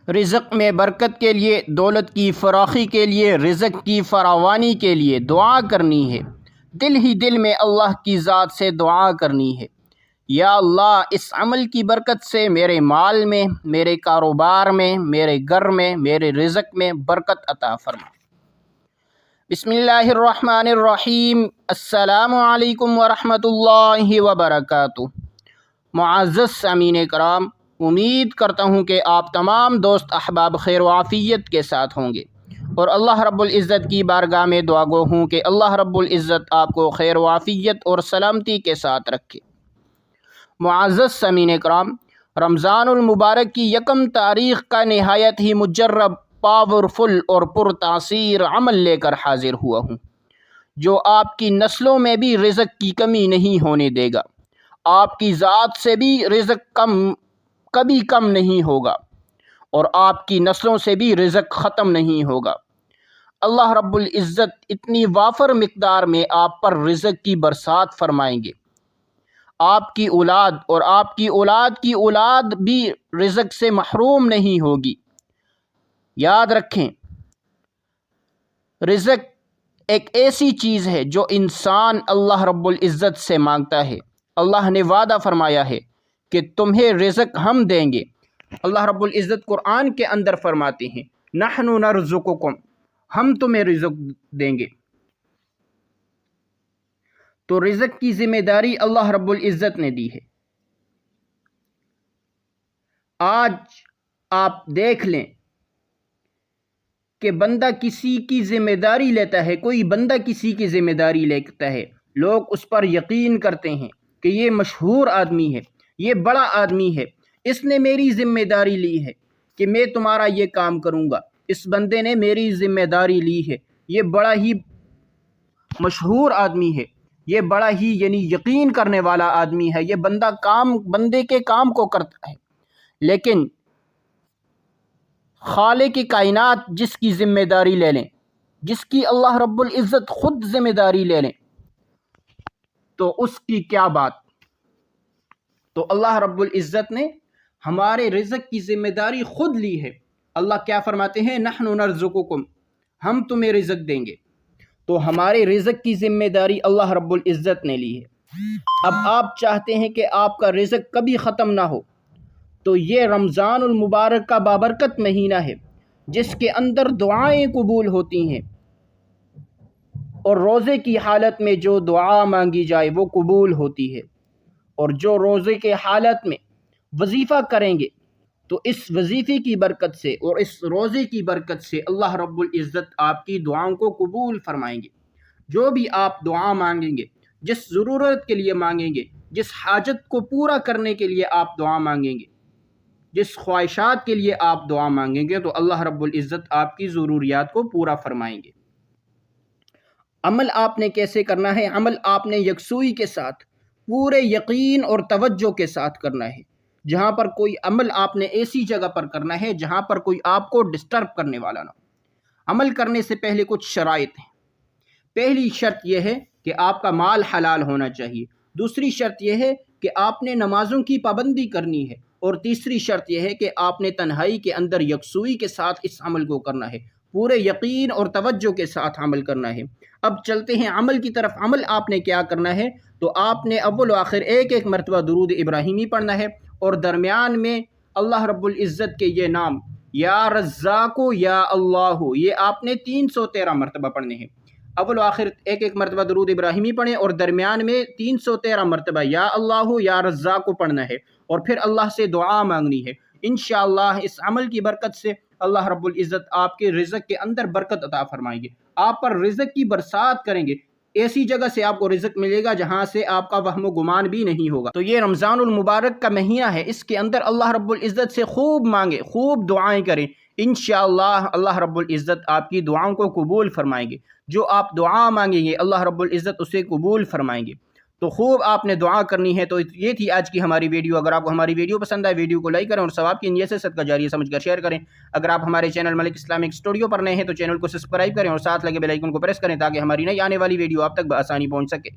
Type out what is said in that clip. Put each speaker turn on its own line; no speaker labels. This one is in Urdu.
رزق میں برکت کے لیے، دولت کی فراخی کے لیے، رزق کی فراوانی کے لیے دعا کرنی ہے۔ دل ہی دل میں اللہ کی ذات سے دعا کرنی ہے، یا اللہ اس عمل کی برکت سے میرے مال میں، میرے کاروبار میں، میرے گھر میں، میرے رزق میں برکت عطا فرما۔ بسم اللہ الرحمن الرحیم۔ السلام علیکم ورحمۃ اللہ وبرکاتہ۔ معزز سامعین کرام، امید کرتا ہوں کہ آپ تمام دوست احباب خیر و عافیت کے ساتھ ہوں گے، اور اللہ رب العزت کی بارگاہ میں دعا گو ہوں کہ اللہ رب العزت آپ کو خیر و عافیت اور سلامتی کے ساتھ رکھے۔ معزز سامعین کرام، رمضان المبارک کی یکم تاریخ کا نہایت ہی مجرب، پاورفل اور پرتاثیر عمل لے کر حاضر ہوا ہوں، جو آپ کی نسلوں میں بھی رزق کی کمی نہیں ہونے دے گا، آپ کی ذات سے بھی رزق کبھی کم نہیں ہوگا، اور آپ کی نسلوں سے بھی رزق ختم نہیں ہوگا۔ اللہ رب العزت اتنی وافر مقدار میں آپ پر رزق کی برسات فرمائیں گے، آپ کی اولاد اور آپ کی اولاد کی اولاد بھی رزق سے محروم نہیں ہوگی۔ یاد رکھیں، رزق ایک ایسی چیز ہے جو انسان اللہ رب العزت سے مانگتا ہے۔ اللہ نے وعدہ فرمایا ہے کہ تمہیں رزق ہم دیں گے۔ اللہ رب العزت قرآن کے اندر فرماتے ہیں، نحن نرزقکم، ہم تمہیں رزق دیں گے۔ تو رزق کی ذمہ داری اللہ رب العزت نے دی ہے۔ آج آپ دیکھ لیں کہ بندہ کسی کی ذمہ داری لیتا ہے، کوئی بندہ کسی کی ذمہ داری لیتا ہے، لوگ اس پر یقین کرتے ہیں کہ یہ مشہور آدمی ہے، یہ بڑا آدمی ہے، اس نے میری ذمہ داری لی ہے کہ میں تمہارا یہ کام کروں گا، اس بندے نے میری ذمہ داری لی ہے، یہ بڑا ہی مشہور آدمی ہے، یہ بڑا ہی یقین کرنے والا آدمی ہے، یہ بندے کے کام کو کرتا ہے۔ لیکن خالق کی کائنات جس کی ذمہ داری لے لیں، جس کی اللہ رب العزت خود ذمہ داری لے لیں، تو اس کی کیا بات۔ تو اللہ رب العزت نے ہمارے رزق کی ذمہ داری خود لی ہے۔ اللہ کیا فرماتے ہیں، نحن نرزقکم، ہم تمہیں رزق دیں گے۔ تو ہمارے رزق کی ذمہ داری اللہ رب العزت نے لی ہے۔ اب آپ چاہتے ہیں کہ آپ کا رزق کبھی ختم نہ ہو، تو یہ رمضان المبارک کا بابرکت مہینہ ہے، جس کے اندر دعائیں قبول ہوتی ہیں، اور روزے کی حالت میں جو دعا مانگی جائے وہ قبول ہوتی ہے، اور جو روزے کے حالت میں وظیفہ کریں گے تو اس وظیفے کی برکت سے اور اس روزے کی برکت سے اللہ رب العزت آپ کی دعاؤں کو قبول فرمائیں گے۔ جو بھی آپ دعا مانگیں گے، جس ضرورت کے لیے مانگیں گے، جس حاجت کو پورا کرنے کے لیے آپ دعا مانگیں گے، جس خواہشات کے لیے آپ دعا مانگیں گے، تو اللہ رب العزت آپ کی ضروریات کو پورا فرمائیں گے۔ عمل آپ نے کیسے کرنا ہے؟ عمل آپ نے یکسوئی کے ساتھ، پورے یقین اور توجہ کے ساتھ کرنا ہے۔ جہاں پر کوئی عمل آپ نے ایسی جگہ پر کرنا ہے جہاں پر کوئی آپ کو ڈسٹرب کرنے والا نہ ہو۔ عمل کرنے سے پہلے کچھ شرائط ہیں۔ پہلی شرط یہ ہے کہ آپ کا مال حلال ہونا چاہیے، دوسری شرط یہ ہے کہ آپ نے نمازوں کی پابندی کرنی ہے، اور تیسری شرط یہ ہے کہ آپ نے تنہائی کے اندر یکسوئی کے ساتھ اس عمل کو کرنا ہے، پورے یقین اور توجہ کے ساتھ عمل کرنا ہے۔ اب چلتے ہیں عمل کی طرف۔ عمل آپ نے کیا کرنا ہے؟ تو آپ نے اول و آخر ایک مرتبہ درود ابراہیمی پڑھنا ہے، اور درمیان میں اللہ رب العزت کے یہ نام، یا رزاق یا اللہ، یہ آپ نے 313 مرتبہ پڑھنے ہیں۔ اول و آخر ایک مرتبہ درود ابراہیمی پڑھیں، اور درمیان میں 313 مرتبہ یا اللہ یا رزاق پڑھنا ہے، اور پھر اللہ سے دعا مانگنی ہے۔ انشاءاللہ اس عمل کی برکت سے اللہ رب العزت آپ کے رزق کے اندر برکت عطا فرمائیں گے، آپ پر رزق کی برسات کریں گے۔ ایسی جگہ سے آپ کو رزق ملے گا جہاں سے آپ کا وہم و گمان بھی نہیں ہوگا۔ تو یہ رمضان المبارک کا مہینہ ہے، اس کے اندر اللہ رب العزت سے خوب مانگیں، خوب دعائیں کریں۔ انشاءاللہ اللہ رب العزت آپ کی دعاؤں کو قبول فرمائیں گے۔ جو آپ دعا مانگیں گے اللہ رب العزت اسے قبول فرمائیں گے۔ تو خوب آپ نے دعا کرنی ہے۔ تو یہ تھی آج کی ہماری ویڈیو۔ اگر آپ کو ہماری ویڈیو پسند آئے، ویڈیو کو لائک کریں اور ثواب کی نیت سے صدقہ جاریہ سمجھ کر شیئر کریں۔ اگر آپ ہمارے چینل ملک اسلامک اسٹوڈیو پر نئے ہیں تو چینل کو سبسکرائب کریں اور ساتھ لگے بیل آئیکن کو پریس کریں تاکہ ہماری نئی آنے والی ویڈیو آپ تک بآسانی پہنچ سکے۔